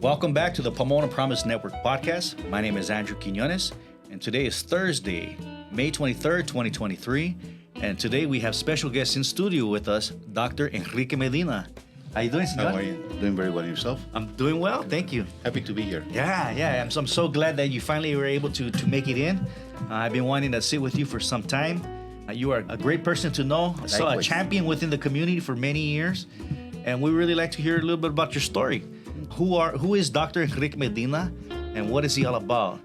Welcome back to the Pomona Promise Network Podcast. My name is Andrew Quinones, and today is Thursday, May 23rd, 2023. And today we have special guests in studio with us, Dr. Enrique Medina. How you doing, senor? How are you? Doing very well yourself? I'm doing well, thank you. Happy to be here. Yeah. I'm so glad that you finally were able to make it in. I've been wanting to sit with you for some time. You are a great person to know. So a champion within the community for many years. And we really like to hear a little bit about your story. Who is Dr. Enrique Medina, and what is he all about?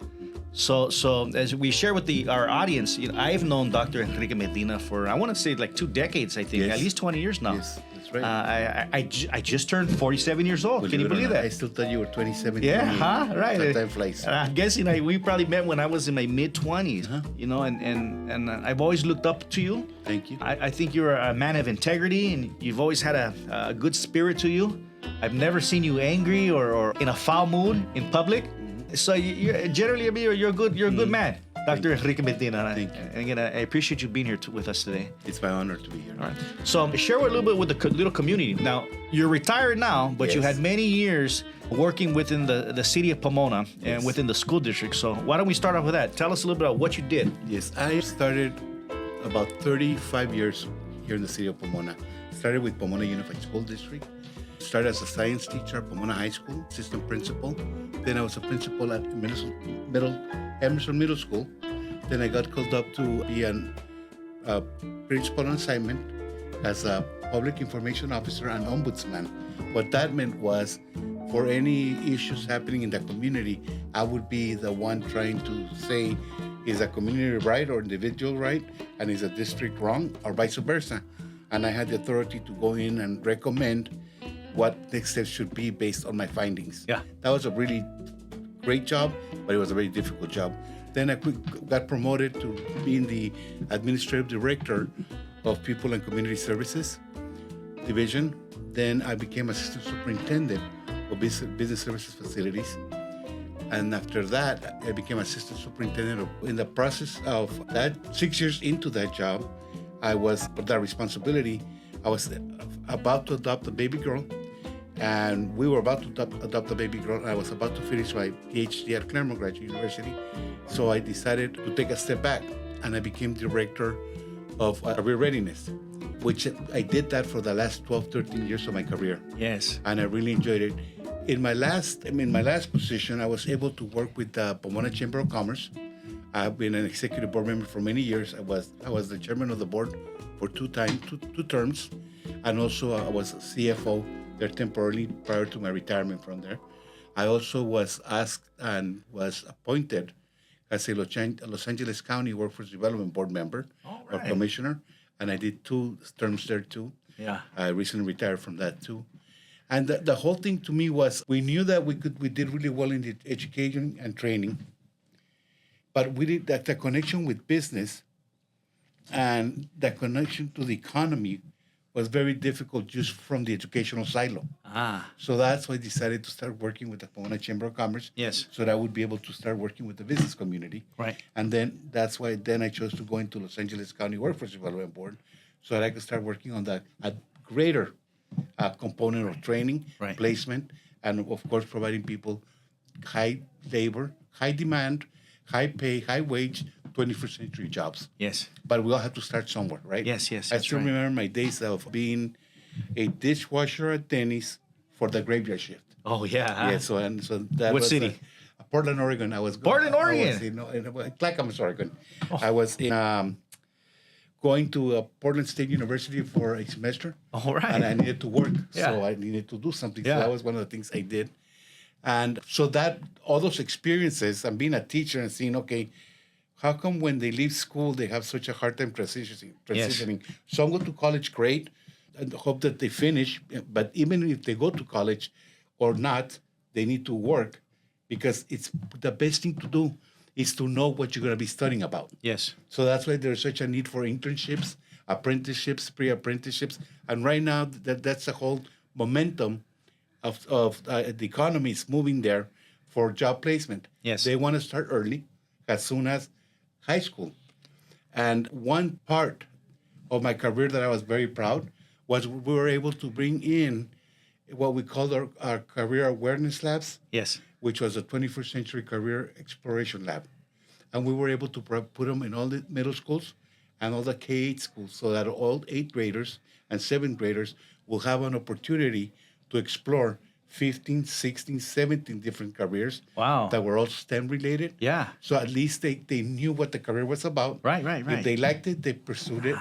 So as we share with our audience, I've known Dr. Enrique Medina for, I want to say, like 2 decades, I think, at least 20 years now. Yes, that's right. I just turned 47 years old. Can you believe that? I still thought you were 27. Yeah, right. That time flies. I'm guessing we probably met when I was in my mid-20s, and I've always looked up to you. Thank you. I think you're a man of integrity, and you've always had a good spirit to you. I've never seen you angry or in a foul mood in public. So you're a good man, Dr. Enrique Medina. Thank you. And again, I appreciate you being here with us today. It's my honor to be here. All right. So share a little bit with the little community. Now, you're retired now, but you had many years working within the city of Pomona and within the school district. So why don't we start off with that? Tell us a little bit about what you did. Yes, I started about 35 years here in the city of Pomona. Started with Pomona Unified School District. Started as a science teacher at Pomona High School, assistant principal. Then I was a principal at Emerson Middle School. Then I got called up to be a principal on assignment as a public information officer and ombudsman. What that meant was, for any issues happening in the community, I would be the one trying to say, is a community right or individual right, and is a district wrong, or vice versa. And I had the authority to go in and recommend what next steps should be based on my findings. Yeah. That was a really great job, but it was a very difficult job. Then I got promoted to being the administrative director of People and Community Services Division. Then I became assistant superintendent of business services facilities. And after that, I became assistant superintendent. In the process of that, 6 years into that job, with that responsibility, I was about to adopt a baby girl. And we were about to adopt a baby girl. I was about to finish my PhD at Claremont Graduate University. So I decided to take a step back, and I became director of career readiness, which I did that for the last 12, 13 years of my career. Yes. And I really enjoyed it. In my last position, I was able to work with the Pomona Chamber of Commerce. I've been an executive board member for many years. I was the chairman of the board for two terms, and also I was CFO there temporarily prior to my retirement from there. I also was asked and was appointed as a Los Angeles County Workforce Development Board member or commissioner, and I did 2 terms there too. Yeah. I recently retired from that too. And the whole thing to me was, we knew that we did really well in the education and training, but we did that the connection with business and the connection to the economy was very difficult just from the educational silo. So that's why I decided to start working with the Pomona Chamber of Commerce. Yes. So that I would be able to start working with the business community. Right. And then that's why I chose to go into Los Angeles County Workforce Development Board so that I could start working on a greater component of training, placement, and of course providing people high labor, high demand, high pay, high wage, 21st century jobs. Yes. But we all have to start somewhere, right? Yes. I still remember my days of being a dishwasher at Denny's for the graveyard shift. Oh, yeah. Yeah, so that What was city? Portland, Oregon. Portland, Oregon? In Clackamas, Oregon. I was going to Portland State University for a semester. All right. And I needed to work, Yeah. so I needed to do something. Yeah. So that was one of the things I did. And so all those experiences and being a teacher and seeing, okay, how come when they leave school, they have such a hard time transitioning? Yes. Some go to college, great, and hope that they finish. But even if they go to college or not, they need to work, because it's the best thing to do is to know what you're going to be studying about. Yes. So that's why there's such a need for internships, apprenticeships, pre-apprenticeships. And right now, that's the whole momentum of the economy is moving there for job placement. Yes. They want to start early, as soon as high school. And one part of my career that I was very proud was we were able to bring in what we called our career awareness labs, Yes. which was a 21st century career exploration lab. And we were able to put them in all the middle schools and all the K-8 schools so that all 8th graders and 7th graders will have an opportunity to explore 15, 16, 17 different careers Wow. that were all STEM related. Yeah. So at least they knew what the career was about. Right. If they liked it, they pursued it.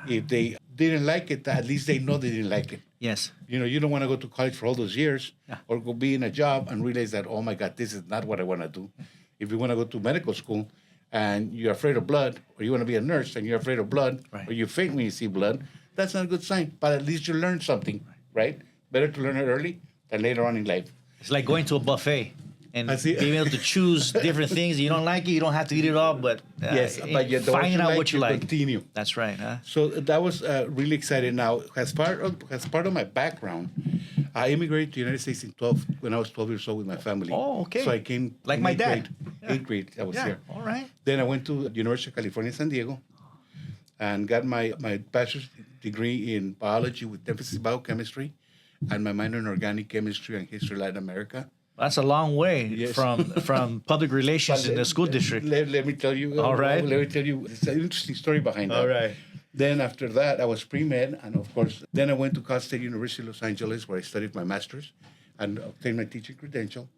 If they didn't like it, at least they know they didn't like it. Yes. You don't want to go to college for all those years Yeah. or go be in a job and realize that, oh my God, this is not what I want to do. If you want to go to medical school and you're afraid of blood, or you want to be a nurse and you're afraid of blood, Right. or you faint when you see blood, that's not a good sign. But at least you learn something, right? Better to learn it early than later on in life. It's like going to a buffet and I see. being able to choose different things. You don't like it, you don't have to eat it all, but Yes, but yet the ones finding out what you like. continue. That's right, huh? So that was really exciting. Now, as part of my background, I immigrated to the United States when I was 12 years old with my family. Oh, okay. So I came Like in my eighth dad. grade. Yeah. 8th grade, I was Yeah, here. all right. Then I went to the University of California, San Diego, and got my bachelor's degree in biology with emphasis biochemistry, and my minor in organic chemistry and history of Latin America. That's a long way Yes. from public relations in the school district. Let me tell you. All right. Let me tell you. It's an interesting story behind that. Then after that, I was pre-med, and of course, then I went to Cal State University, Los Angeles, where I studied my master's and obtained my teaching credential.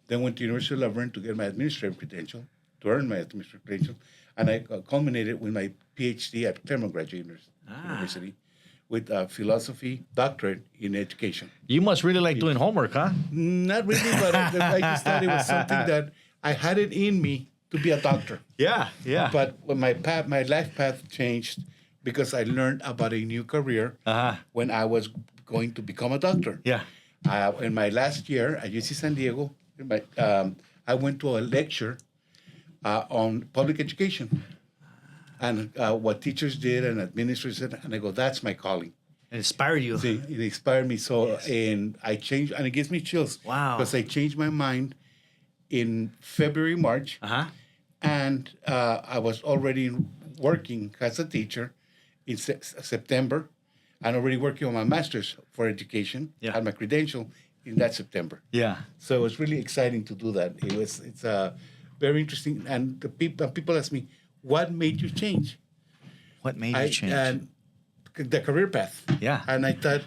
Then went to University of Laverne to get my administrative credential, to earn my administrative credential, and I culminated with my PhD at Claremont Graduate University with a philosophy doctorate in education. You must really like doing homework, huh? Not really, but I just thought it was something that I had it in me to be a doctor. Yeah. But when my life path changed because I learned about a new career when I was going to become a doctor. Yeah. In my last year at UC San Diego, I went to a lecture on public education and what teachers did and administrators did, and I go, that's my calling. It inspired you. See, it inspired me. So, and I changed, and it gives me chills. Wow. Because I changed my mind in February, March, and I was already working as a teacher in September, and already working on my master's for education. Yeah. Had my credential in that September. Yeah. So it was really exciting to do that. It's very interesting, and the people ask me, what made you change? What made you change? And the career path. Yeah. And I thought,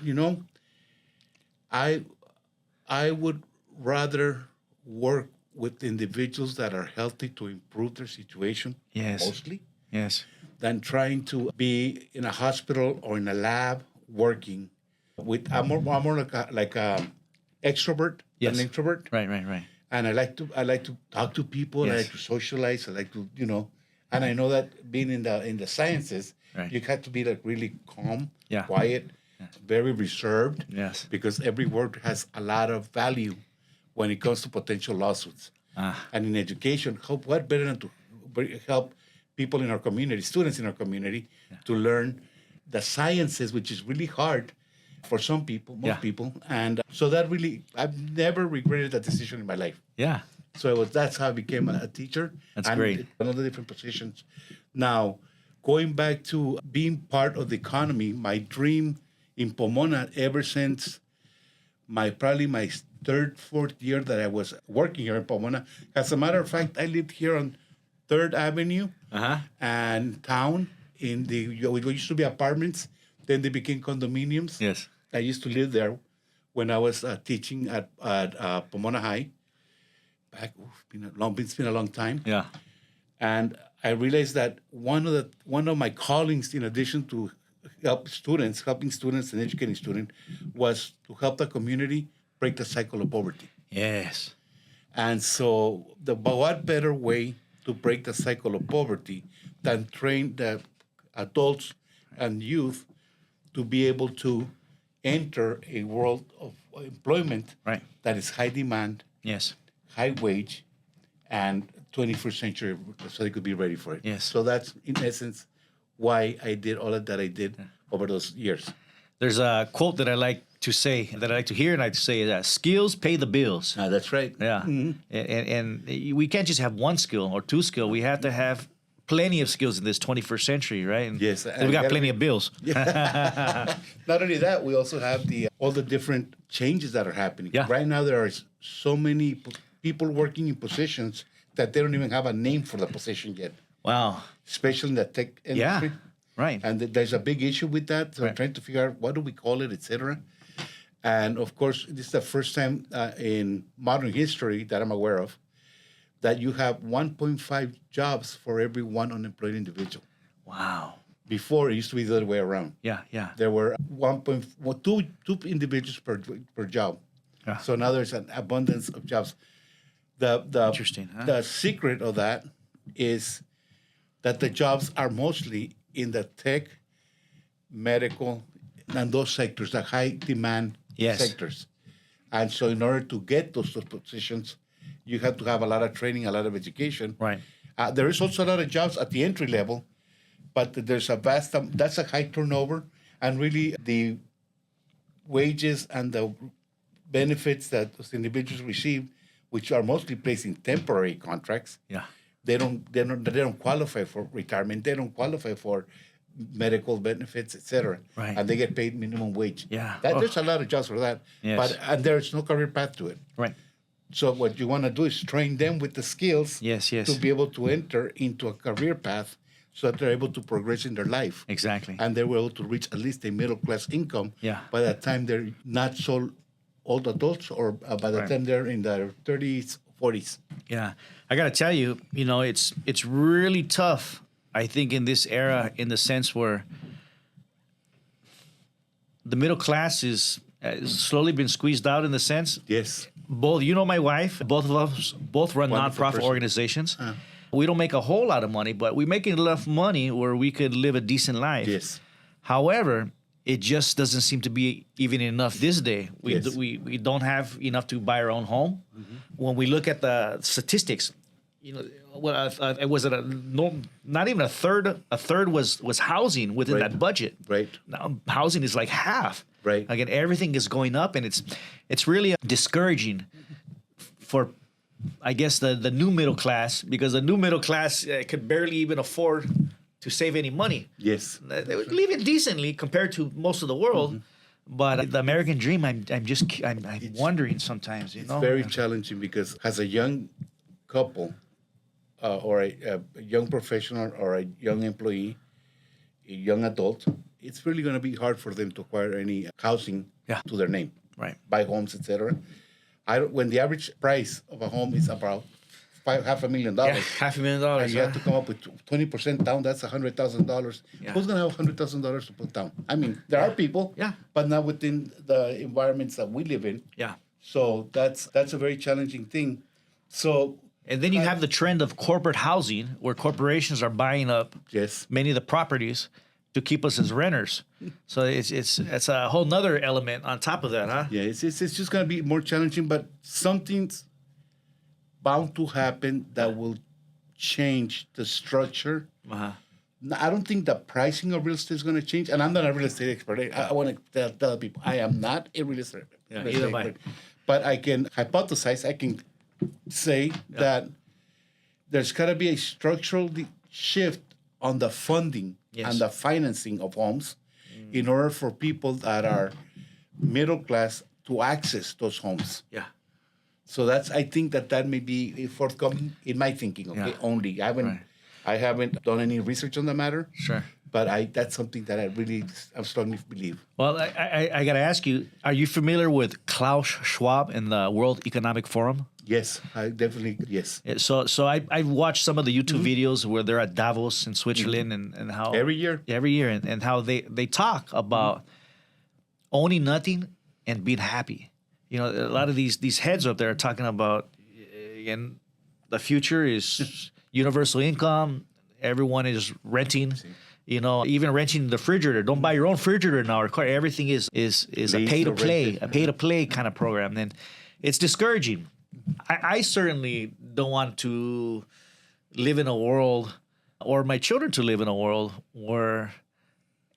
I would rather work with individuals that are healthy to improve their situation, Yes. mostly, Yes. than trying to be in a hospital or in a lab working with. I'm more like a extrovert Yes. than introvert. Right. And I like to talk to people. Yes. I like to socialize. I like to, and I know that being in the sciences, Right. you have to be like really calm, Yeah. quiet, very reserved. Yes. Because every word has a lot of value when it comes to potential lawsuits. And in education, what better than to help people in our community, students in our community, to learn the sciences, which is really hard for some people, most people. And so that really, I've never regretted that decision in my life. Yeah. So that's how I became a teacher. That's and great. In all the different positions. Now, going back to being part of the economy, my dream in Pomona ever since probably my third, fourth year that I was working here in Pomona. As a matter of fact, I lived here on 3rd Avenue and Town in what used to be apartments. Then they became condominiums. Yes. I used to live there when I was teaching at Pomona High. It's been a long time. Yeah. And I realized that one of my callings, in addition to helping students and educating students, was to help the community break the cycle of poverty. Yes. And so, what better way to break the cycle of poverty than train the adults and youth to be able to enter a world of employment that is high demand, Yes. high wage, and 21st century, so they could be ready for it. Yes. So that's, in essence, why I did all that I did over those years. There's a quote that I like to say, that I like to hear, and I like to say that skills pay the bills. That's right. Yeah. And we can't just have one skill or two skill. We have to have plenty of skills in this 21st century, right? And Yes. we got plenty of bills. Not only that, we also have all the different changes that are happening. Yeah. Right now, there are so many people working in positions that they don't even have a name for the position yet. Wow. Especially in the tech industry. Yeah. Right. And there's a big issue with that. So I'm trying to figure out what do we call it, et cetera. And of course, this is the first time in modern history that I'm aware of that you have 1.5 jobs for every one unemployed individual. Wow. Before, it used to be the other way around. Yeah. There were two individuals per job. Yeah. So now there's an abundance of jobs. The Interesting. Huh? The secret of that is that the jobs are mostly in the tech, medical, and those sectors, the high demand sectors. And so in order to get those positions, you have to have a lot of training, a lot of education. Right. There is also a lot of jobs at the entry level, but there's a vast, that's a high turnover. And really the wages and the benefits that those individuals receive, which are mostly placed in temporary contracts, they don't qualify for retirement. They don't qualify for medical benefits, etc. Right. And they get paid minimum wage. Yeah. There's a lot of jobs for that. Yes. And there's no career path to it. Right. So what you want to do is train them with the skills to be able to enter into a career path so that they're able to progress in their life. Exactly. And they were able to reach at least a middle class income by the time they're not so old adults or by the time they're in their 30s, 40s. Yeah. I got to tell you, it's really tough, I think, in this era, in the sense where the middle class is slowly been squeezed out, in the sense. Yes. Both, my wife, both of us, run nonprofit organizations. We don't make a whole lot of money, but we make enough money where we could live a decent life. Yes. However, it just doesn't seem to be even enough this day. We don't have enough to buy our own home. Mm-hmm. When we look at the statistics, it was not even a third. A third was housing within that budget. Right. Now housing is like half. Right. Again, everything is going up, and it's really discouraging for, I guess, the new middle class, because the new middle class could barely even afford to save any money. Yes. They would live it decently compared to most of the world. Mm-hmm. But the American dream, I'm wondering sometimes, It's very challenging because as a young couple or a young professional or a young employee, a young adult, it's really going to be hard for them to acquire any housing to their name. Right. Buy homes, etc. When the average price of a home is about $500,000. Yeah, $500,000. And you have to come up with 20% down. That's $100,000. Yeah. Who's going to have $100,000 to put down? I mean, there are people, but not within the environments that we live in. Yeah. So that's a very challenging thing. So. And then you have the trend of corporate housing, where corporations are buying up many of the properties to keep us as renters. So it's a whole nother element on top of that, huh? Yeah, it's just going to be more challenging, but something's bound to happen that will change the structure. Uh-huh. I don't think the pricing of real estate is going to change. And I'm not a real estate expert. I want to tell people I am not a real estate expert. But I can hypothesize, I can say that there's got to be a structural shift on the funding and the financing of homes in order for people that are middle class to access those homes. Yeah. So I think that may be forthcoming in my thinking. Okay, only I haven't done any research on the matter. Sure. But that's something that I strongly believe. Well, I got to ask you: are you familiar with Klaus Schwab and the World Economic Forum? Yes, I definitely yes. So I've watched some of the YouTube videos where they're at Davos in Switzerland and how every year and how they talk about owning nothing and being happy. A lot of these heads up there are talking about, again, the future is universal income. Everyone is renting. Even renting the refrigerator. Don't buy your own refrigerator now. Everything is a pay to play kind of program. And it's discouraging. I certainly don't want to live in a world, or my children to live in a world, where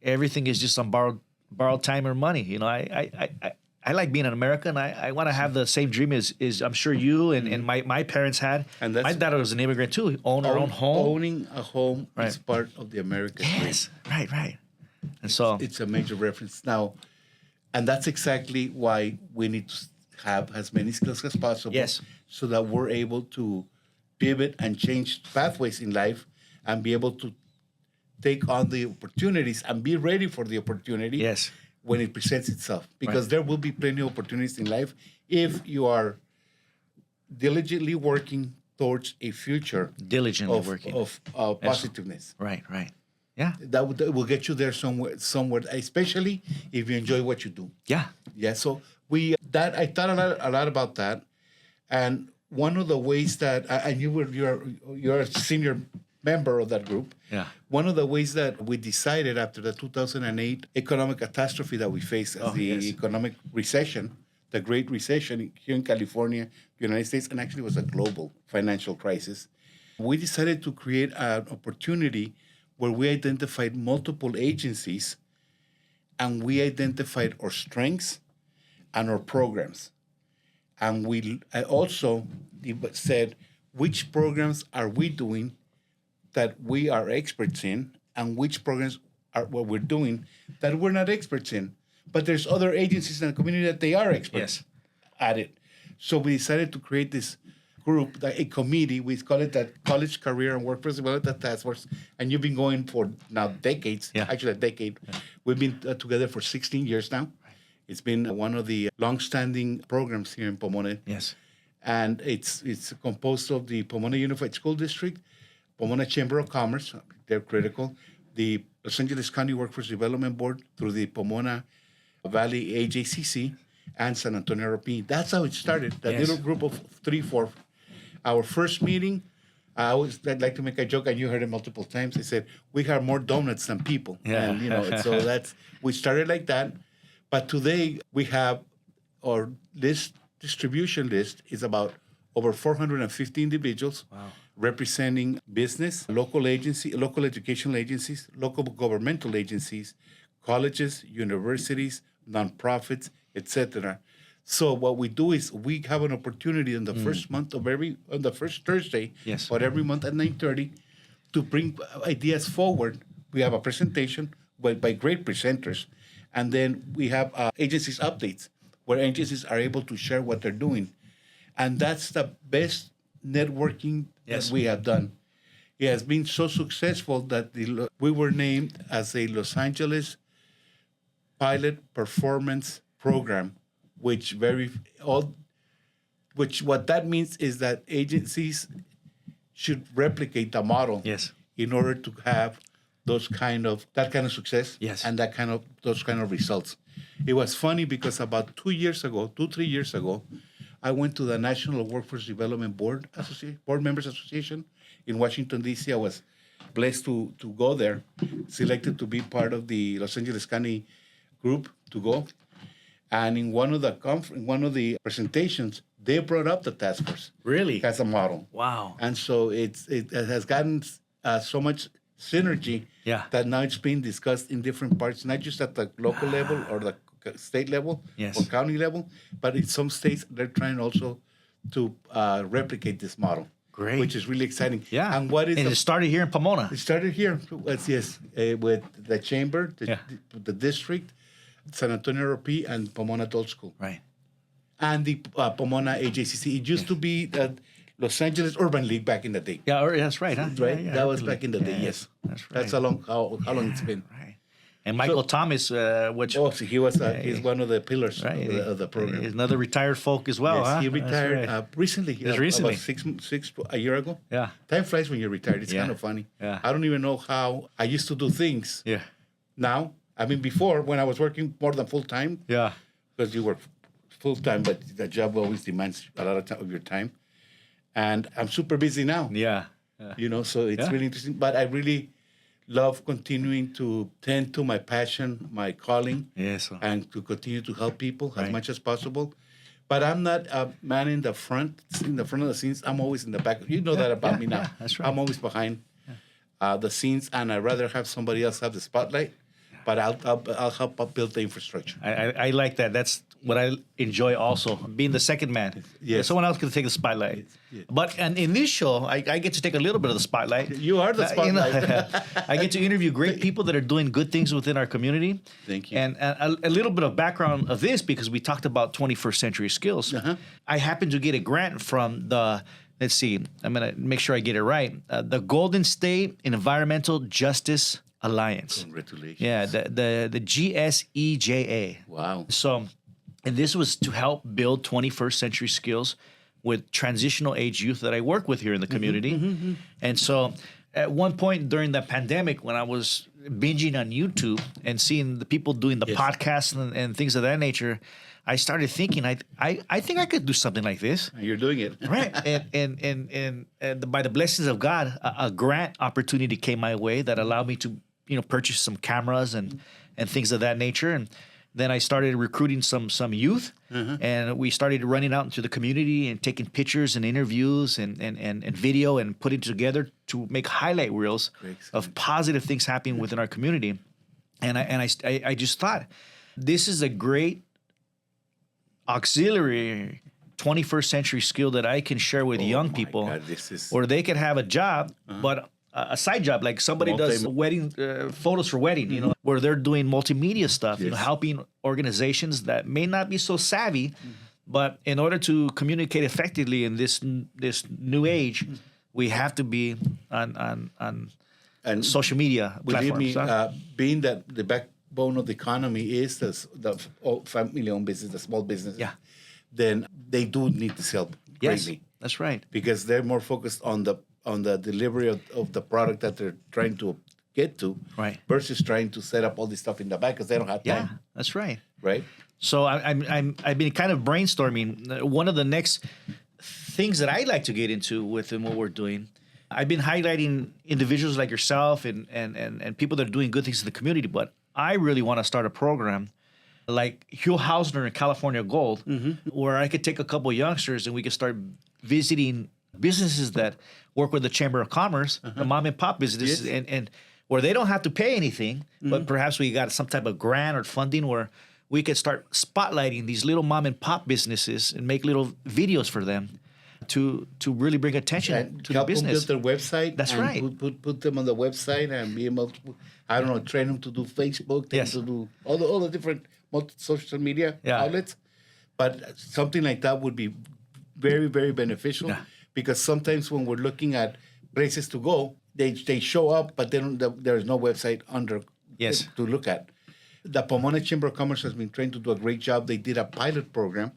everything is just on borrowed time or money. I I like being an American. I want to have the same dream as I'm sure you and my parents had. And my dad was an immigrant too. He owned our own home. Owning a home is part of the American dream. Yes, right. And so it's a major reference now, and that's exactly why we need to have as many skills as possible. Yes. So that we're able to pivot and change pathways in life, and be able to take on the opportunities and be ready for the opportunity. Yes. When it presents itself, because there will be plenty of opportunities in life if you are diligently working towards a future of positiveness. Right. Yeah. That will get you there somewhere, especially if you enjoy what you do. Yeah. So I thought a lot about that, and one of the ways that and you're a senior member of that group. Yeah. One of the ways that we decided after the 2008 economic catastrophe that we faced as economic recession, the Great Recession here in California, the United States, and actually it was a global financial crisis, we decided to create an opportunity where we identified multiple agencies and we identified our strengths and our programs. And we also said, which programs are we doing that we are experts in, and which programs are what we're doing that we're not experts in. But there's other agencies in the community that they are experts at it. So we decided to create this group, a committee. We call it the College Career and Workforce Development Task Force. And you've been going for now decades, actually a decade. Yeah. We've been together for 16 years now. It's been one of the long-standing programs here in Pomona. Yes. And it's composed of the Pomona Unified School District, Pomona Chamber of Commerce, they're critical, the Los Angeles County Workforce Development Board through the Pomona Valley AJCC, and San Antonio RP. That's how it started, that little group of 3-4. Our first meeting, I'd like to make a joke, and you heard it multiple times. I said, we have more donuts than people. Yeah. And, so we started like that. But today we have our distribution list is about over 450 individuals. Wow. Representing business, local educational agencies, local governmental agencies, colleges, universities, nonprofits, etc. So what we do is we have an opportunity in the first month of on the first Thursday of every month at 9:30 to bring ideas forward. We have a presentation by great presenters, and then we have agencies updates where agencies are able to share what they're doing, and that's the best networking that we have done. It has been so successful that we were named as a Los Angeles Pilot Performance Program, which what that means is that agencies should replicate the model in order to have that kind of success and those kind of results. It was funny because about 3 years ago, I went to the National Workforce Development Board Members Association in Washington, D.C. I was blessed to go there, selected to be part of the Los Angeles County group to go. And in one of the presentations, they brought up the task force. Really? As a model. Wow. And so it has gotten so much synergy that now it's being discussed in different parts, not just at the local level or the state level or county level, but in some states they're trying also to replicate this model. Great. Which is really exciting. Yeah. And it started here in Pomona. It started here, with the chamber, the district, San Antonio RP, and Pomona Adult School. Right. And the Pomona AJCC. It used to be Los Angeles Urban League back in the day. Yeah, that's right, huh? Right? Yeah, that was back in the day, yes. That's right. That's how long it's been. Right. And Michael Thomas, he's one of the pillars of the program. He's another retired folk as well, huh? He retired recently. Recently. About a year ago. Yeah. Time flies when you're retired. It's kind of funny. Yeah. I don't even know how I used to do things. Yeah. Now, I mean, before, when I was working more than full-time. Yeah. Because you work full-time, but the job always demands a lot of your time. And I'm super busy now. Yeah. So it's really interesting. But I really love continuing to tend to my passion, my calling, and to continue to help people as much as possible. But I'm not a man in the front of the scenes. I'm always in the back. You know that about me now. Yeah, that's right. I'm always behind the scenes, and I'd rather have somebody else have the spotlight but I'll help build the infrastructure. I like that. That's what I enjoy also, being the second man. Yes. Someone else can take the spotlight. Yes. But and in this show, I get to take a little bit of the spotlight. You are the spotlight. I get to interview great people that are doing good things within our community. Thank you. And a little bit of background of this, because we talked about 21st century skills. I happened to get a grant from the, let's see, I'm going to make sure I get it right, the Golden State Environmental Justice Alliance. Congratulations. Yeah, the GSEJA. Wow. So, and this was to help build 21st century skills with transitional age youth that I work with here in the community. And so at one point during the pandemic, when I was binging on YouTube and seeing the people doing the podcasts and things of that nature, I started thinking, I think I could do something like this. You're doing it. Right. And by the blessings of God, a grant opportunity came my way that allowed me to, purchase some cameras and things of that nature. And then I started recruiting some youth, and we started running out into the community and taking pictures and interviews and video and putting it together to make highlight reels of positive things happening within our community. And I just thought, this is a great auxiliary 21st century skill that I can share with young people, or they could have a job, but a side job, like somebody does wedding photos for wedding, where they're doing multimedia stuff, helping organizations that may not be so savvy, but in order to communicate effectively in this new age, we have to be on social media platforms. Believe me, being that the backbone of the economy is the family-owned business, the small business, then they do need this help greatly. Yes, that's right. Because they're more focused on the delivery of the product that they're trying to get to, right, versus trying to set up all this stuff in the back because they don't have time. Yeah, that's right. Right. So I've been kind of brainstorming. One of the next things that I'd like to get into within what we're doing, I've been highlighting individuals like yourself and people that are doing good things in the community, but I really want to start a program like Hugh Hausner and California Gold, where I could take a couple of youngsters and we could start visiting businesses that work with the Chamber of Commerce, the mom and pop businesses, and where they don't have to pay anything, but perhaps we got some type of grant or funding where we could start spotlighting these little mom and pop businesses and make little videos for them to really bring attention to the business. Help them build their website. That's right. Put them on the website and be able to, train them to do Facebook, to do all the different social media outlets. But something like that would be very, very beneficial. Yeah. Because sometimes when we're looking at places to go, they show up, but then there is no website under to look at. The Pomona Chamber of Commerce has been trained to do a great job. They did a pilot program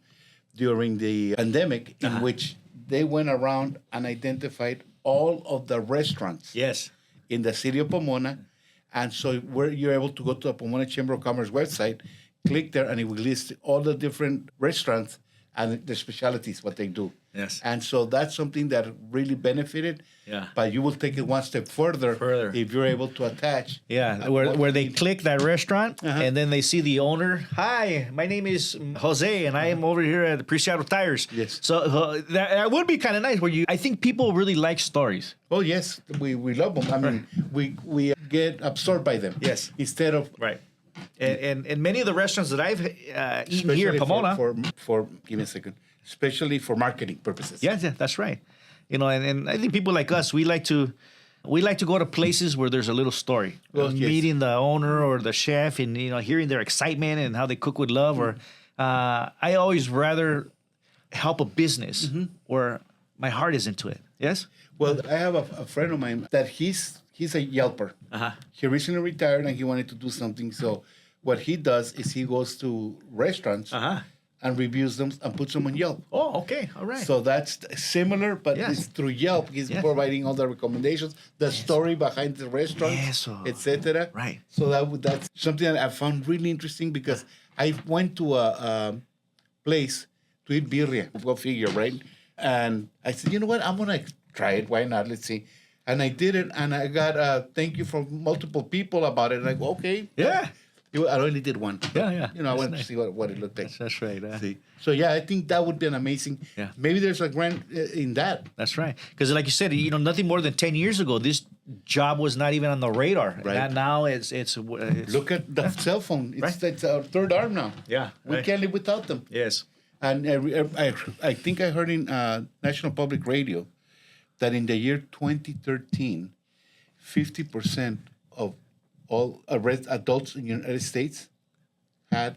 during the pandemic in which they went around and identified all of the restaurants in the city of Pomona. And so you're able to go to the Pomona Chamber of Commerce website, click there, and it will list all the different restaurants and the specialties, what they do. Yes. And so that's something that really benefited. Yeah. But you will take it one step further if you're able to attach. Yeah, where they click that restaurant and then they see the owner. Hi, my name is Jose, and I am over here at Preciado Tires. Yes. So that would be kind of nice. I think people really like stories. Oh yes, we love them. I mean, we get absorbed by them. Yes. Instead of And many of the restaurants that I've eaten here in Pomona, for give me a second, especially for marketing purposes. Yeah, that's right. And I think people like us, we like to go to places where there's a little story. Meeting the owner or the chef and hearing their excitement and how they cook with love. Or I always rather help a business where my heart is into it. Yes. Well, I have a friend of mine that he's a Yelper. He recently retired and he wanted to do something. So what he does is he goes to restaurants and reviews them and puts them on Yelp. Oh, okay. All right. So that's similar, but it's through Yelp. He's providing all the recommendations, the story behind the restaurant, etc. Right. So that's something that I found really interesting because I went to a place to eat birria. Go figure, right? And I said, you know what? I'm going to try it. Why not? Let's see. And I did it, and I got a thank you from multiple people about it. Like, okay. Yeah. I only did one. Yeah. I wanted to see what it looked like. That's right. See. So, I think that would be an amazing. Yeah. Maybe there's a grant in that. That's right. Because like you said, nothing more than 10 years ago, this job was not even on the radar. Right. And now it's Look at the cell phone. It's our third arm now. Yeah. We can't live without them. Yes. And I think I heard in National Public Radio that in the year 2013, 50% of all adults in the United States had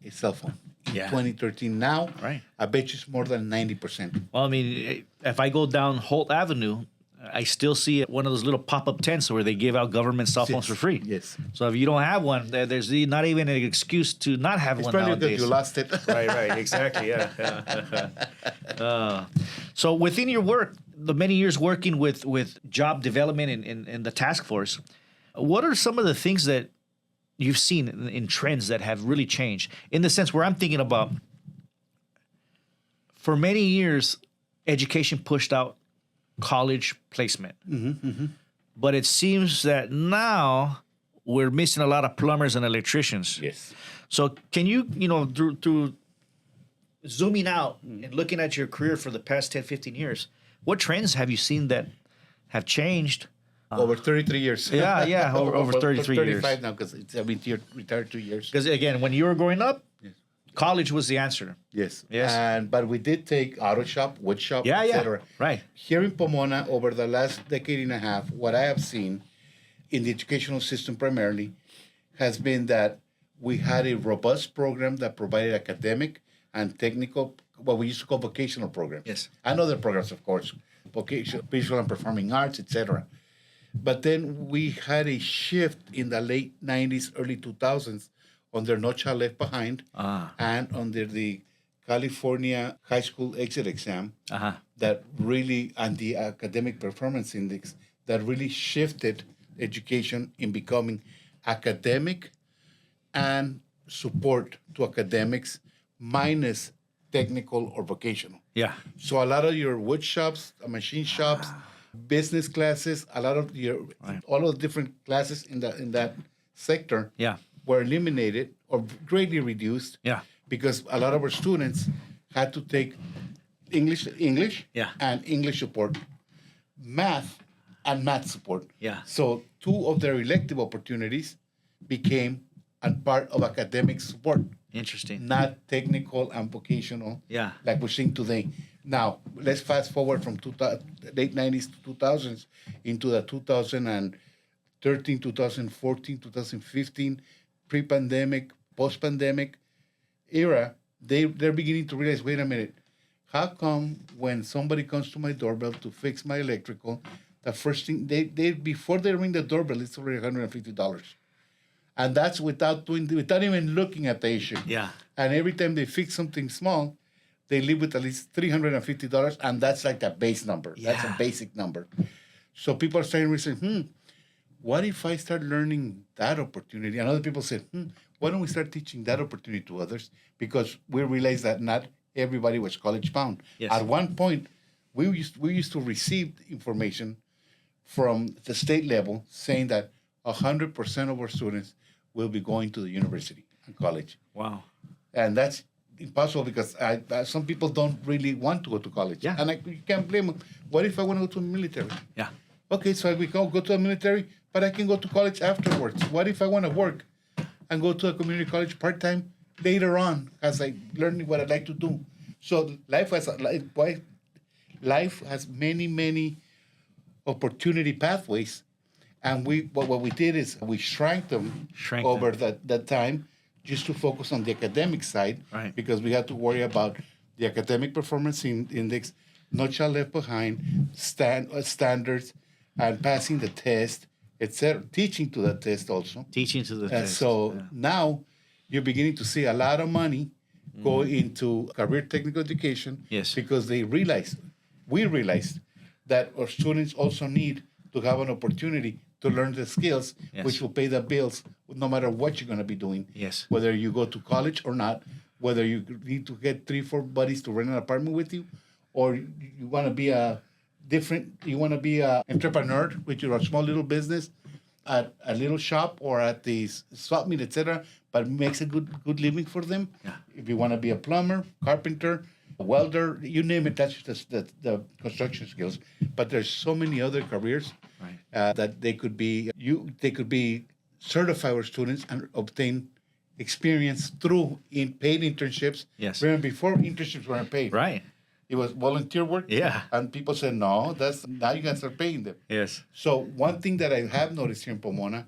a cell phone. Yeah. 2013. Now, Right. I bet you it's more than 90%. Well, I mean, if I go down Holt Avenue, I still see one of those little pop-up tents where they give out government cell phones for free. Yes. So if you don't have one, there's not even an excuse to not have It's one probably nowadays. because you lost it. Right, exactly, yeah. So within your work, the many years working with job development in the task force, what are some of the things that you've seen in trends that have really changed? In the sense where I'm thinking about, for many years, education pushed out college placement. But it seems that now we're missing a lot of plumbers and electricians. Yes. So can you, through zooming out and looking at your career for the past 10, 15 years, what trends have you seen that have changed? Over 33 years. Yeah, over 33 years. 35 now because I've been retired 2 years. Because again, when you were growing up, college was the answer. Yes. Yes. But we did take auto shop, wood shop, Yeah, etc. right. Here in Pomona, over the last decade and a half, what I have seen in the educational system primarily has been that we had a robust program that provided academic and technical, what we used to call vocational programs. Yes. And other programs, of course, vocational, visual and performing arts, etc. But then we had a shift in the late 90s, early 2000s under No Child Left Behind and under the California High School Exit Exam that really, and the Academic Performance Index, that really shifted education in becoming academic and support to academics minus technical or vocational. Yeah. So a lot of your wood shops, machine shops, business classes, a lot of your all of the different classes in that sector were eliminated or greatly reduced because a lot of our students had to take English and English support, math and math support. So 2 of their elective opportunities became a part of academic support. Interesting. Not technical and vocational like we're seeing today. Now, let's fast forward from late 90s to 2000s into the 2013, 2014, 2015, pre-pandemic, post-pandemic era. They're beginning to realize, wait a minute, how come when somebody comes to my doorbell to fix my electrical, the first thing, they before they ring the doorbell, it's already $150. And that's without even looking at the issue. And every time they fix something small, they live with at least $350, and that's like a base number. That's a basic number. So people are starting to say, what if I start learning that opportunity? And other people said, why don't we start teaching that opportunity to others? Because we realized that not everybody was college bound. At one point, we used to receive information from the state level saying that 100% of our students will be going to the university and college. Wow. And that's impossible because some people don't really want to go to college. And you can't blame them. What if I want to go to the military? Okay, so we can go to the military, but I can go to college afterwards. What if I want to work and go to a community college part-time later on as I learn what I'd like to do? So life has many, many opportunity pathways. And what we did is we shrank them over that time just to focus on the academic side because we had to worry about the academic performance index, No Child Left Behind, standards, and passing the test, etc. Teaching to the test also. Teaching to the test. So now you're beginning to see a lot of money go into career technical education because we realized that our students also need to have an opportunity to learn the skills, which will pay the bills no matter what you're going to be doing. Whether you go to college or not, whether you need to get 3-4 buddies to rent an apartment with you, or you want to be an entrepreneur with your small little business at a little shop or at the swap meet, etc., but makes a good living for them. If you want to be a plumber, carpenter, welder, you name it, that's just the construction skills. But there's so many other careers that they could be certified students and obtain experience through paid internships. Yes. Remember, before internships weren't paid. Right. It was volunteer work. Yeah. And people said, no, now you got to start paying them. Yes. So one thing that I have noticed here in Pomona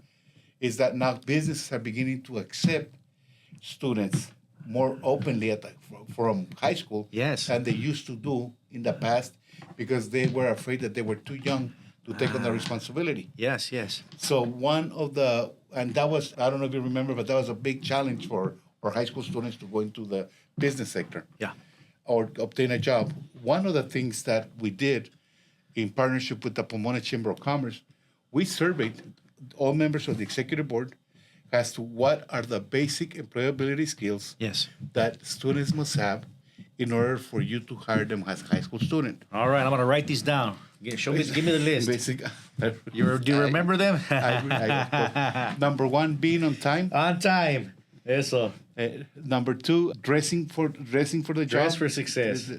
is that now businesses are beginning to accept students more openly from high school Yes. than they used to do in the past because they were afraid that they were too young to take on the responsibility. Yes, yes. So that was, I don't know if you remember, but that was a big challenge for high school students to go into the business sector. Yeah. Or obtain a job. One of the things that we did in partnership with the Pomona Chamber of Commerce, we surveyed all members of the executive board as to what are the basic employability skills Yes. that students must have in order for you to hire them as a high school student. All right, I'm going to write these down. Give me the list. Do you remember them? Number one, being on time. On time. Eso. Number two, dressing for the job. Dress for success.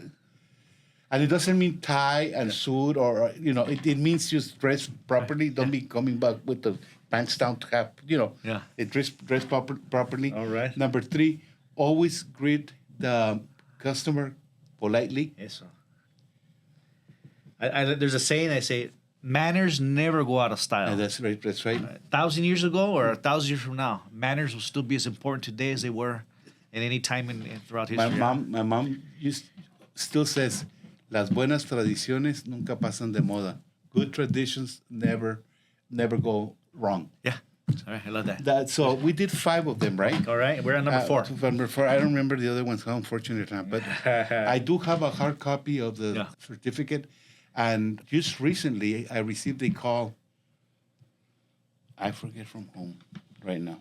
And it doesn't mean tie and suit or, it means just dress properly. Don't be coming back with the pants down to have, it dress properly. All right. Number three, always greet the customer politely. Eso. There's a saying I say, manners never go out of style. And that's right. 1,000 years ago or 1,000 years from now, manners will still be as important today as they were at any time throughout history. My mom still says, las buenas tradiciones nunca pasan de moda. Good traditions never go wrong. Yeah. All right, I love that. So we did 5 of them, right? All right, we're on number 4. Number 4. I don't remember the other ones, how unfortunate or not. But I do have a hard copy of the certificate. And just recently, I received a call, I forget from whom right now,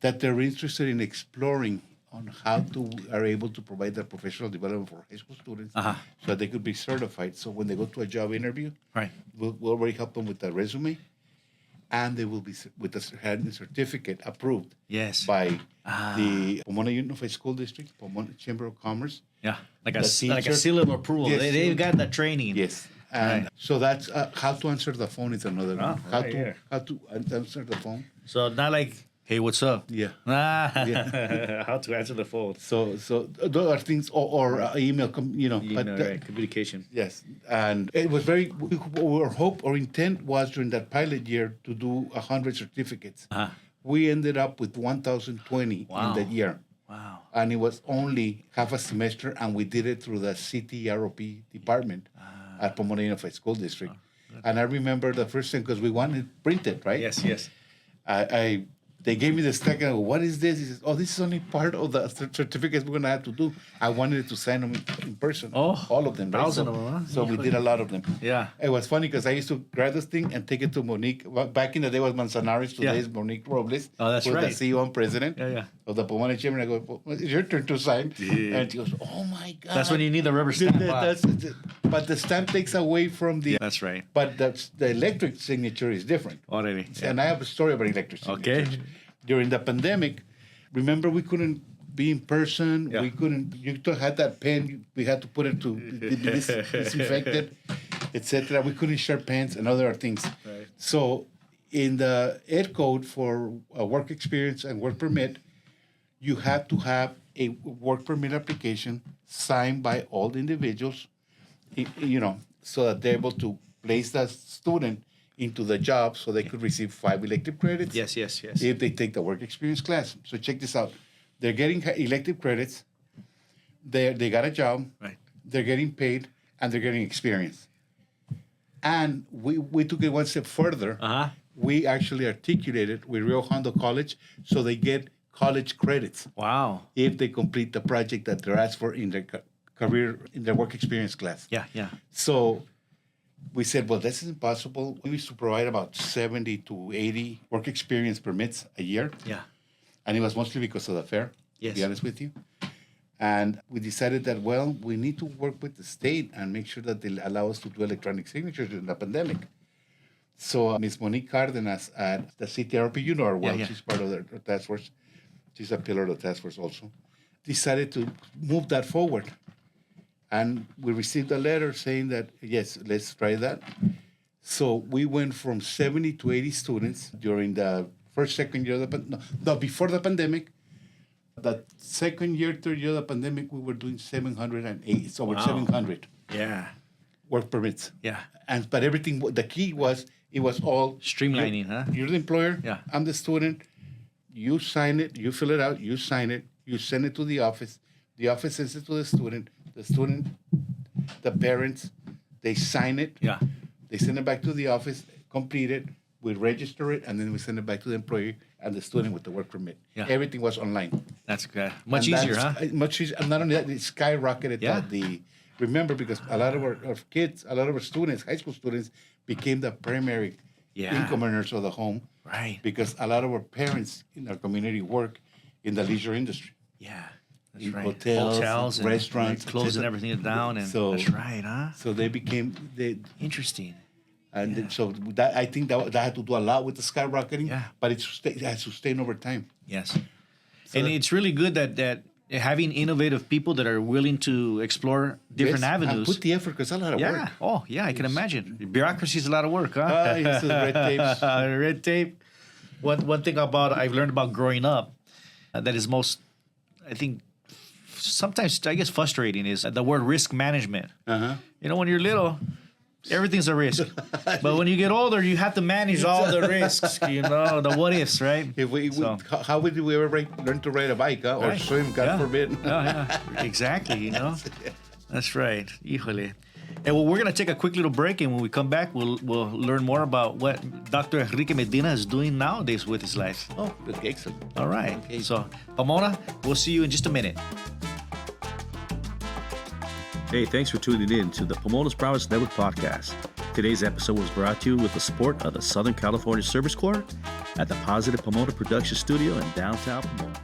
that they're interested in exploring on how are able to provide that professional development for high school students so that they could be certified. So when they go to a job interview, right, we'll already help them with the resume, and they will be with the certificate approved by the Pomona Unified School District, Pomona Chamber of Commerce. Yeah, like a seal of approval. Yes. They've got that training. Yes. And so that's how to answer the phone is another one. How to answer the phone. So not like, hey, what's up? Yeah. How to answer the phone. So those are things, or email, communication. Yes. And it was our hope or intent was during that pilot year to do 100 certificates. We ended up with 1,020 in that year. Wow. And it was only half a semester, and we did it through the CTROP department at Pomona Unified School District. And I remember the first thing, because we wanted it printed, right? Yes. They gave me the stack, and I go, what is this? He says, this is only part of the certificates we're going to have to do. I wanted to sign them in person, all of them. Right? 1,000 of them, huh? So we did a lot of them. Yeah. It was funny because I used to grab this thing and take it to Monique. Back in the day, it was Manzanares. Today is Monique Robles. Oh, that's who's right. the CEO and president of the Pomona Chamber. And I go, it's your turn to sign. Yeah. And she goes, oh, my God. That's when you need the rubber stamp. But the stamp takes away from the... That's right. But the electric signature is different. Already. Yeah. And I have a story about electric signatures. Okay. During the pandemic, remember we couldn't be in person. Yeah. We couldn't. You had that pen. We had to put it to be disinfected, etc. We couldn't share pens and other things. Right. So, in the ed code for a work experience and work permit, you have to have a work permit application signed by all the individuals, so that they're able to place that student into the job so they could receive 5 elective credits. Yes. If they take the work experience class. So check this out. They're getting elective credits. They got a job. Right. They're getting paid, and they're getting experience. And we took it one step further. We actually articulated with Rio Hondo College, so they get college credits. Wow. If they complete the project that they're asked for in their career, in their work experience class. Yeah. So we said, well, this is impossible. We used to provide about 70 to 80 work experience permits a year. Yeah. And it was mostly because of the fair, to be honest with you. And we decided that, we need to work with the state and make sure that they allow us to do electronic signatures during the pandemic. So Ms. Monique Cardenas at the CTRP, she's part of the task force. She's a pillar of the task force also. Decided to move that forward. And we received a letter saying that, yes, let's try that. So we went from 70 to 80 students during the second year of before the pandemic. The second year, third year of the pandemic, we were doing 708. It's over 700. Yeah. Work permits. Yeah. But everything, the key was, it was all streamlining, huh? You're the employer. Yeah. I'm the student. You sign it. You fill it out. You sign it. You send it to the office. The office sends it to the student. The student, the parents, they sign it. Yeah. They send it back to the office, complete it. We register it, and then we send it back to the employee and the student with the work permit. Yeah. Everything was online. That's good. Much easier, huh? Much easier. And not only that, it skyrocketed. Yeah. Remember, because a lot of our kids, a lot of our students, high school students, became the primary income earners of the home. Right. Because a lot of our parents in our community work in the leisure industry. Yeah. That's In right. hotels, and restaurants, closing everything down. And So- that's right, huh? So they became Interesting. and so that I think that had to do a lot with the skyrocketing. Yeah. But it has sustained over time. Yes. And it's really good that having innovative people that are willing to explore different Yes, avenues. and put the effort, because it's a lot of work. Yeah. Oh, yeah, I can imagine. Bureaucracy is a lot of work, huh? Yes, the red tapes. Red tape. One thing I've learned about growing up that is most, I think, sometimes I guess frustrating is the word risk management. Uh-huh. You know, when you're little, everything's a risk. But when you get older, you have to manage all the risks, the what ifs, right? How would we ever learn to ride a bike, or Right. swim, God forbid? Yeah. Exactly, That's right. Híjole. And well, we're going to take a quick little break, and when we come back, we'll learn more about what Dr. Enrique Medina is doing nowadays with his life. Oh, good, excellent. All right. Okay. So, Pomona, we'll see you in just a minute. Hey, thanks for tuning in to the Pomona Promise Network Podcast. Today's episode was brought to you with the support of the Southern California Service Corps at the Positive Pomona Production Studio in downtown Pomona.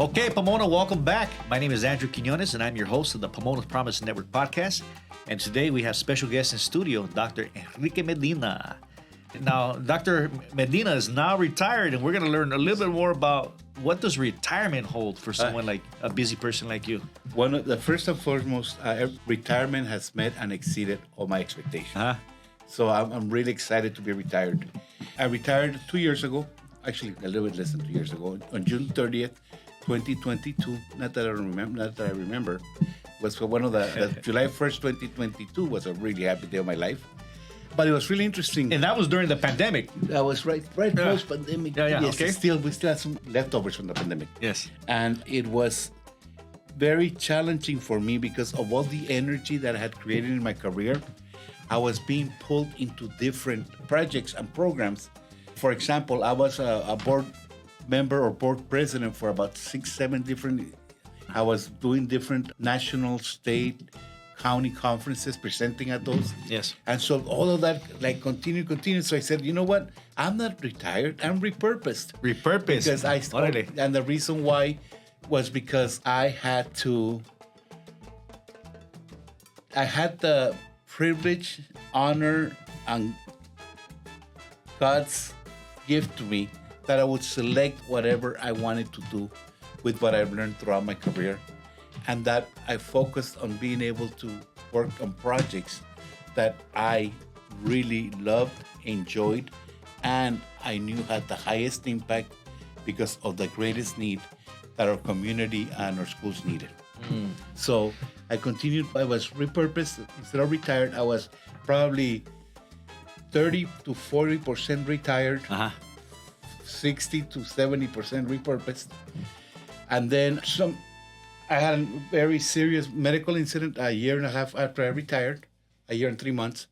Okay, Pomona, welcome back. My name is Andrew Quinones, and I'm your host of the Pomona Promise Network Podcast. And today we have special guest in studio, Dr. Enrique Medina. Now, Dr. Medina is now retired, and we're going to learn a little bit more about what does retirement hold for someone like a busy person like you. One of the first and foremost, retirement has met and exceeded all my expectations. Huh? So I'm really excited to be retired. I retired 2 years ago, actually a little bit less than 2 years ago, on June 30th, 2022. Not that I remember, was for one of the July 1st, 2022 was a really happy day of my life. But it was really interesting. And that was during the pandemic. That was right post-pandemic. Yeah, yes, okay. We still had some leftovers from the pandemic. Yes. And it was very challenging for me because of all the energy that I had created in my career. I was being pulled into different projects and programs. For example, I was a board member or board president for about 6-7 different. I was doing different national, state, county conferences, presenting at those. Yes. And so all of that continued. So I said, you know what? I'm not retired. I'm repurposed. Repurposed. Because and the reason why was because I had the privilege, honor, and God's gift to me that I would select whatever I wanted to do with what I've learned throughout my career. And that I focused on being able to work on projects that I really loved, enjoyed, and I knew had the highest impact because of the greatest need that our community and our schools needed. So I continued. I was repurposed. Instead of retired, I was probably 30 to 40% retired, 60 to 70% repurposed. And then I had a very serious medical incident a year and a half after I retired, a year and 3 months.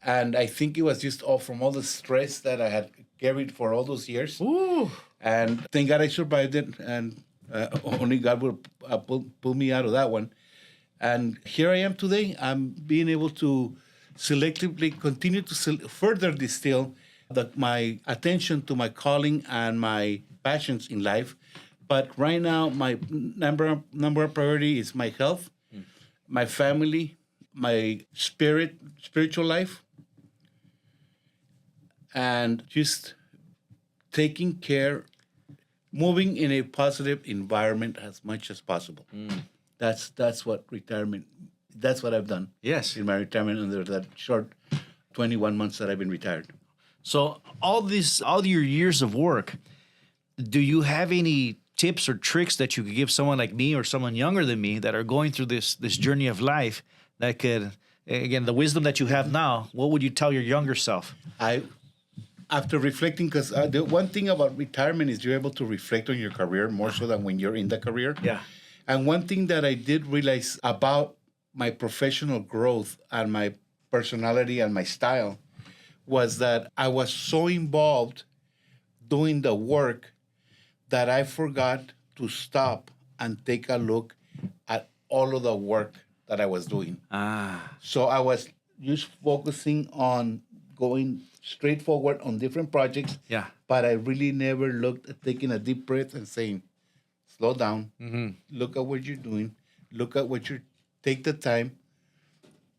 And I think it was just all from all the stress that I had carried for all those years. Ooh. And thank God I survived it. And only God will pull me out of that one. And here I am today. I'm being able to selectively continue to further distill my attention to my calling and my passions in life. But right now, my number one priority is my health, my family, my spiritual life, and just taking care, moving in a positive environment as much as possible. That's what retirement that's what I've done. Yes. In my retirement under that short 21 months that I've been retired. So all your years of work, do you have any tips or tricks that you could give someone like me or someone younger than me that are going through this journey of life that could, again, the wisdom that you have now, what would you tell your younger self? After reflecting, because the one thing about retirement is you're able to reflect on your career more so than when you're in the career. Yeah. And one thing that I did realize about my professional growth and my personality and my style was that I was so involved doing the work that I forgot to stop and take a look at all of the work that I was doing. So I was just focusing on going straight forward on different projects. Yeah. But I really never looked at taking a deep breath and saying, slow down, look at what you're doing, look at what you're, take the time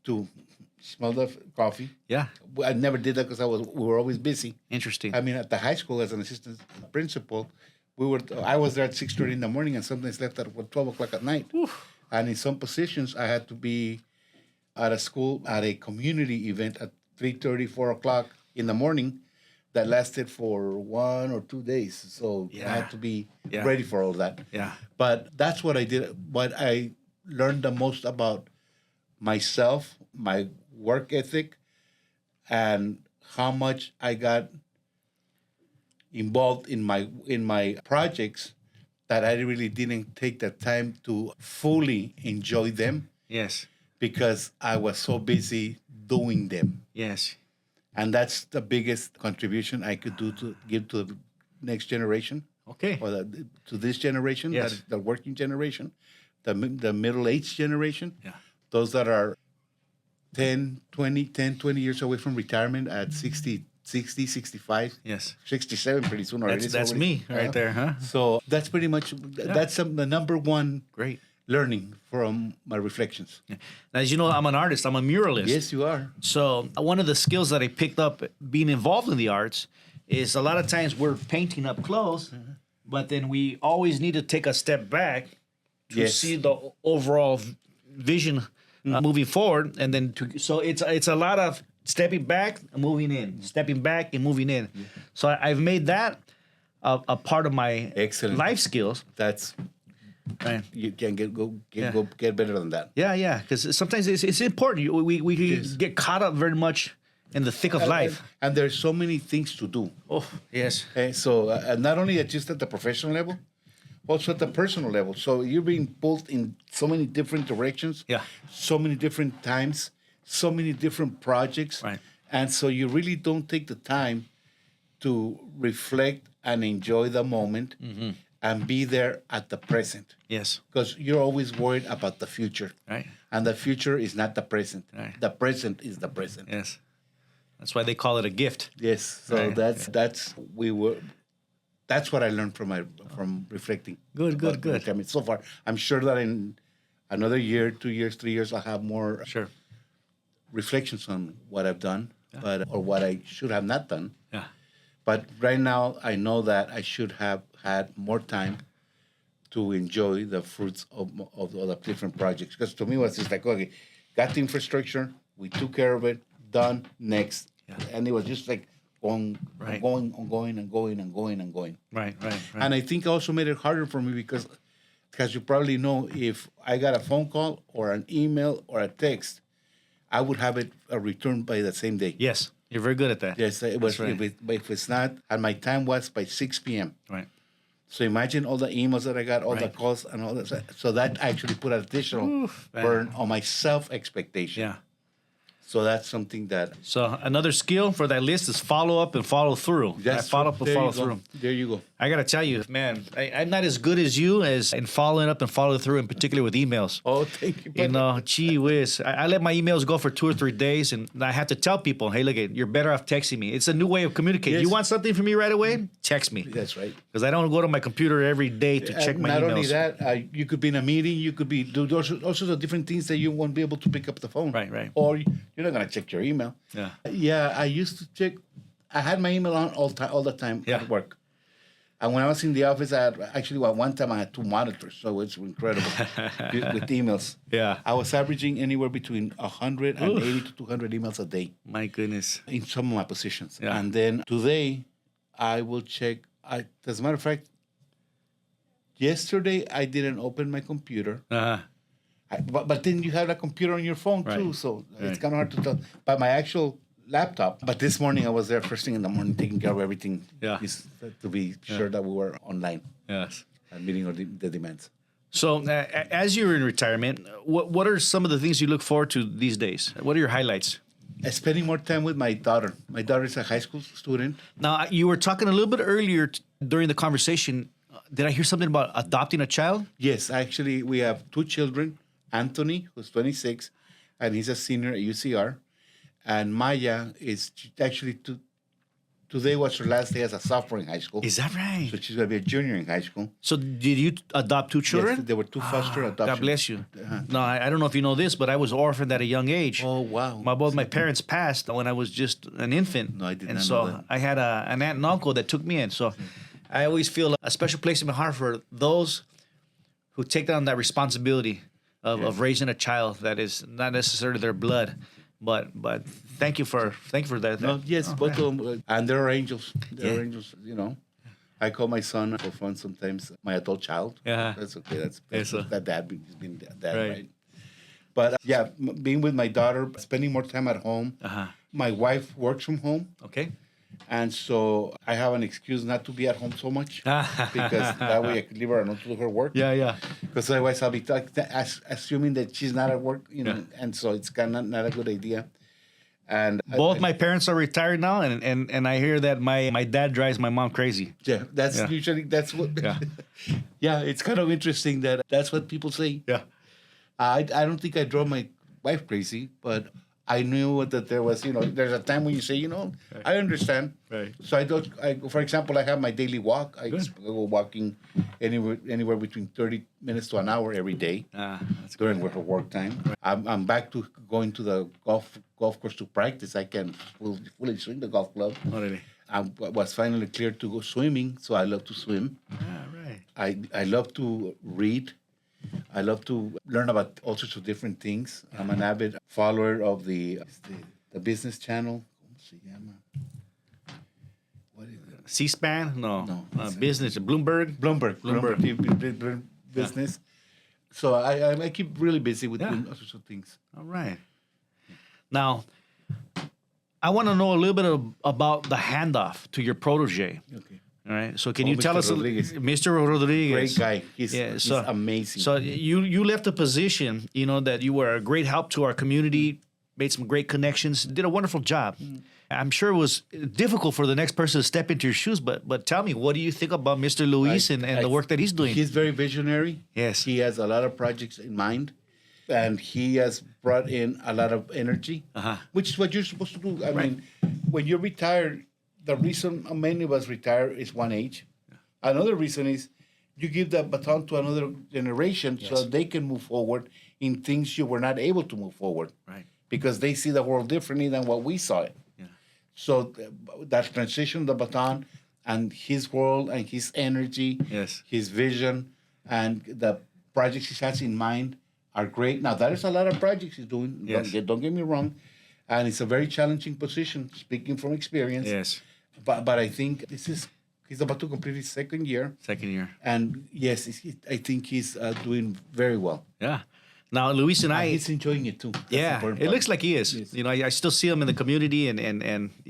to smell the coffee. Yeah. I never did that because we were always busy. Interesting. I mean, at the high school as an assistant principal, I was there at 6:30 in the morning and sometimes left at 12 o'clock at night. Oof. And in some positions, I had to be at a school at a community event at 3:30, 4 o'clock in the morning that lasted for 1 or 2 days. So I had to be ready for all that. Yeah. But that's what I did. What I learned the most about myself, my work ethic, and how much I got involved in my projects that I really didn't take the time to fully enjoy them. Yes. Because I was so busy doing them. Yes. And that's the biggest contribution I could give to the next generation. Okay. Or to this generation, yes. the working generation, the middle-aged generation. Yeah. Those that are 10, 20 years away from retirement at 60, 65. Yes. 67 pretty soon already. That's me right there, huh? So that's pretty much, that's the number one great learning from my reflections. Yeah. Now, as you know, I'm an artist. I'm a muralist. Yes, you are. So one of the skills that I picked up being involved in the arts is a lot of times we're painting up close, but then we always need to take a step back to see the overall vision moving forward, and then so it's a lot of stepping back and moving in, stepping back and moving in. So I've made that a part of my life skills. That's right. You can get better than that. Yeah, because sometimes it's important. We get caught up very much in the thick of life, and there's so many things to do. Oh yes. Okay, so not only just at the professional level, also at the personal level. So you're being pulled in so many different directions. Yeah. So many different times, so many different projects. Right. And so you really don't take the time to reflect and enjoy the moment and be there at the present. Yes. Because you're always worried about the future. Right. And the future is not the present. Right. The present is the present. Yes. That's why they call it a gift. Yes. So right. that's what I learned from reflecting. Good. I mean, so far, I'm sure that in another year, 2 years, 3 years, I'll have more reflections on what I've done, or what I should have not done. Yeah. But right now, I know that I should have had more time to enjoy the fruits of the different projects. Because to me, it was just like, okay, got the infrastructure, we took care of it, done, next. Yeah. And it was just like going. Right. Right. And I think also made it harder for me because you probably know, if I got a phone call or an email or a text, I would have it returned by the same day. Yes, you're very good at that. Yes, it was. Right. If it's not, and my time was by 6 p.m. Right. So imagine all the emails that I got, all the calls, and all that. So that actually put an additional burden on my self-expectation. Yeah. So that's something that. So another skill for that list is follow up and follow through. Follow up and follow through. There you go. I gotta tell you, man, I'm not as good as you in following up and following through, in particular with emails. Oh, thank you. You know, gee whiz. I let my emails go for 2 or 3 days, and I have to tell people, hey, look, you're better off texting me. It's a new way of communicating. Yes. You want something from me right away? Text me. That's right. Because I don't go to my computer every day to check my emails. Not only that, you could be in a meeting. You could be do all sorts of different things that you won't be able to pick up the phone. Right. Or you're not gonna check your email. Yeah. Yeah, I used to check. I had my email on all the time at work. And when I was in the office, one time I had 2 monitors, so it's incredible with emails. Yeah. I was averaging anywhere between 180 to 200 emails a day. My goodness. In some of my positions. Yeah. And then today, I will check. As a matter of fact, yesterday I didn't open my computer. Uh-huh. But then you have a computer on your phone too, so it's kind of hard to tell. But my actual laptop. But this morning I was there first thing in the morning, taking care of everything. Yeah. To be sure that we were online. Yes. And meeting the demands. So, as you're in retirement, what are some of the things you look forward to these days? What are your highlights? Spending more time with my daughter. My daughter is a high school student. Now, you were talking a little bit earlier during the conversation. Did I hear something about adopting a child? Yes, actually, we have 2 children. Anthony, who's 26, and he's a senior at UCR. And Maya is actually, today was her last day as a sophomore in high school. Is that right? So she's going to be a junior in high school. So did you adopt 2 children? Yes, there were 2 foster adoptions. God bless you. No, I don't know if you know this, but I was orphaned at a young age. Oh, wow. Both my parents passed when I was just an infant. No, I did and not so know that. I had an aunt and uncle that took me in. So I always feel a special place in my heart for those who take on that responsibility of raising a child that is not necessarily their blood. But thank you for that. No, yes, both of them. And they're angels. They're angels, I call my son for fun sometimes my adult child. Yeah. That's okay. That's so. that dad being dad, Right. right? But yeah, being with my daughter, spending more time at home. Uh-huh. My wife works from home. Okay. And so I have an excuse not to be at home so much because that way I could leave her alone to do her work. Yeah. Because otherwise I'll be assuming that she's not at work, and so it's kind of not a good idea. And Both my parents are retired now, and I hear that my dad drives my mom crazy. Yeah, usually that's what. Yeah. Yeah, it's kind of interesting that's what people say. Yeah. I don't think I drove my wife crazy, but I knew that there was, there's a time when you say, I understand. Right. So for example, I have my daily walk. I go walking anywhere between 30 minutes to an hour every day That's during her work time. Right. I'm back to going to the golf course to practice. I can fully swing the golf club. Oh, really? I was finally cleared to go swimming, so I love to swim. Right. I love to read. I love to learn about all sorts of different things. I'm an avid follower of the business channel. ¿Cómo se llama? What is it? C-SPAN? No. No. Business. Bloomberg. Business. So I keep really busy with doing all sorts of things. All right. Now, I want to know a little bit about the handoff to your protege. Okay. All right. So can you Mr. tell us, Rodriguez. Mr. Rodriguez? Great guy. He's amazing. So you left a position, that you were a great help to our community, made some great connections, did a wonderful job. I'm sure it was difficult for the next person to step into your shoes, but tell me, what do you think about Mr. Luis and the work that he's doing? He's very visionary. Yes. He has a lot of projects in mind, and he has brought in a lot of energy, which is what you're supposed to do. I mean, when you're retired, the reason many of us retire is one age. Another reason is you give the baton to another generation so they can move forward in things you were not able to move forward. Right. Because they see the world differently than what we saw it. Yeah. So that transition of the baton and his world and his energy, his vision, and the projects he has in mind are great. Now, that is a lot of projects he's doing. Yes. Don't get me wrong. And it's a very challenging position, speaking from experience. Yes. But I think he's about to complete his second year. And yes, I think he's doing very well. Yeah. Now, Luis and he's enjoying it too. That's it looks like he is. Yes. I still see him in the community, and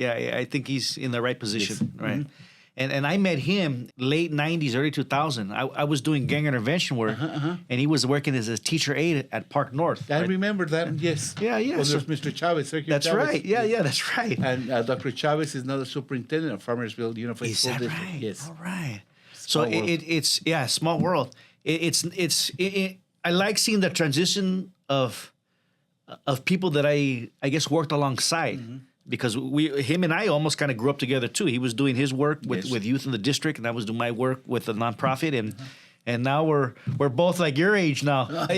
I think he's in the right position. Yes. Right. Mm-hmm. And I met him late 90s, early 2000. I was doing gang intervention work, and he was working as a teacher aide at Park North. I remember that, yes. Yeah. Well, there's Mr. Chavez. That's Chavez. Right. Yeah, that's right. And Dr. Chavez is now the superintendent of Farmersville Unified School District. Is that right? Yes. All right. Small So world. it's small world. I like seeing the transition of people that I guess worked alongside. Because him and I almost kind of grew up together too. He was doing his work with youth in the district, and I was doing my work with the nonprofit, and now we're both like your age now. So, what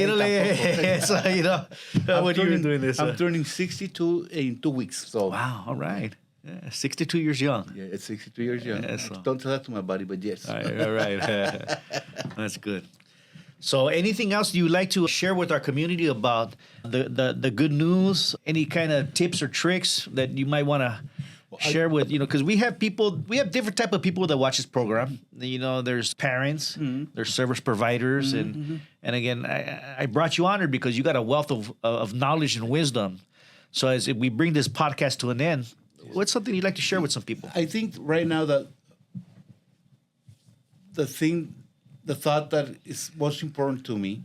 are you doing this? I'm turning 62 in 2 weeks. So wow, all right. 62 years young. Yeah, it's 62 years young. Yeah, so. Don't tell that to my buddy, but yes. All right. That's good. So anything else you'd like to share with our community about the good news? Any kind of tips or tricks that you might want to share with, because we have different type of people that watch this program. There's parents, there's service providers, and again, I brought you on here because you got a wealth of knowledge and wisdom. So as we bring this podcast to an end, what's something you'd like to share with some people? I think right now that the thought that is most important to me,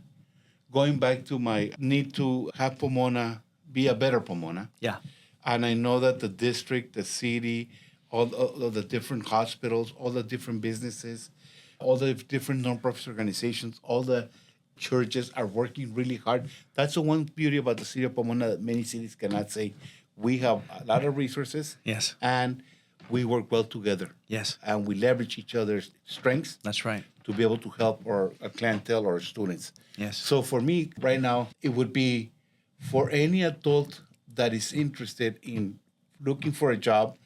going back to my need to have Pomona be a better Pomona. Yeah. And I know that the district, the city, all the different hospitals, all the different businesses, all the different nonprofit organizations, all the churches are working really hard. That's the one beauty about the city of Pomona that many cities cannot say. We have a lot of resources. Yes. And we work well together. Yes. And we leverage each other's strengths. That's right. To be able to help our clientele or our students. Yes. So for me right now, it would be for any adult that is interested in looking for a job,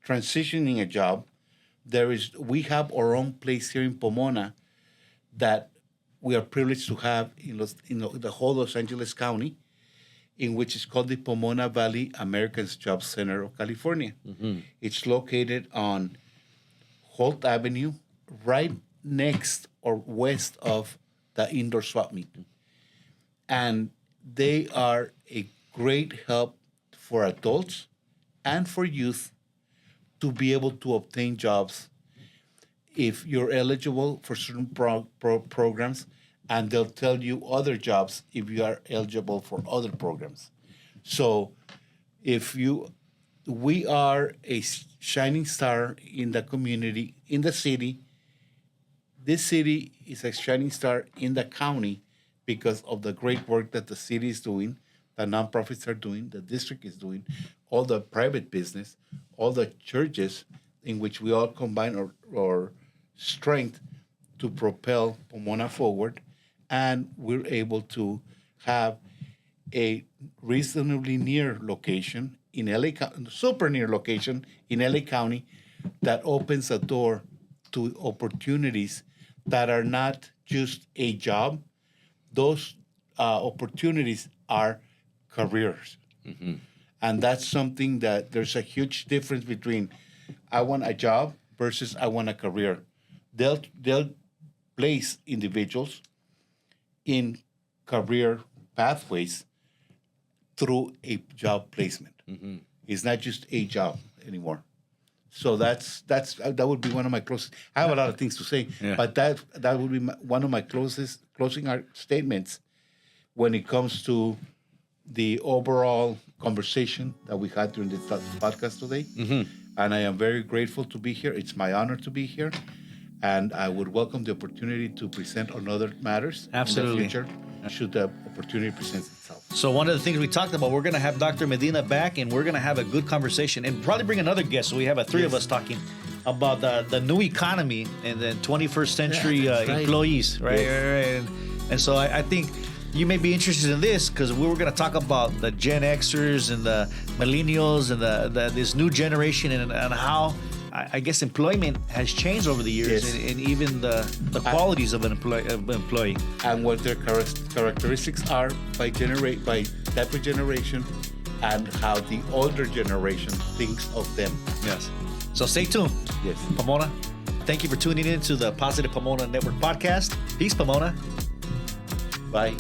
transitioning a job, we have our own place here in Pomona that we are privileged to have in the whole Los Angeles County, in which is called the Pomona Valley Americans Job Center of California. Mm-hmm. It's located on Holt Avenue, right next or west of the indoor swap meet. And they are a great help for adults and for youth to be able to obtain jobs if you're eligible for certain programs, and they'll tell you other jobs if you are eligible for other programs. So we are a shining star in the community, in the city. This city is a shining star in the county because of the great work that the city is doing, the nonprofits are doing, the district is doing, all the private business, all the churches in which we all combine our strength to propel Pomona forward. And we're able to have a reasonably near location in LA County, super near location in LA County that opens a door to opportunities that are not just a job. Those opportunities are careers. Mm-hmm. And that's something that there's a huge difference between I want a job versus I want a career. They'll place individuals in career pathways through a job placement. Mm-hmm. It's not just a job anymore. So that would be one of my closest. I have a lot of things to say, but that would be one of my closing statements when it comes to the overall conversation that we had during this podcast today. Mm-hmm. And I am very grateful to be here. It's my honor to be here. And I would welcome the opportunity to present on other matters Absolutely. in the future, should the opportunity present itself. So one of the things we talked about, we're going to have Dr. Medina back, and we're going to have a good conversation, and probably bring another guest. So we have three of us talking about the new economy and the 21st century employees, right? Yes. Right. And so I think you may be interested in this because we were going to talk about the Gen Xers and the millennials and this new generation and how I guess employment has changed over the years, and even the qualities of an employee. And what their characteristics are by type of generation, and how the older generation thinks of them. Yes. So stay tuned. Yes. Pomona, thank you for tuning in to the Positive Pomona Network Podcast. Peace, Pomona. Bye.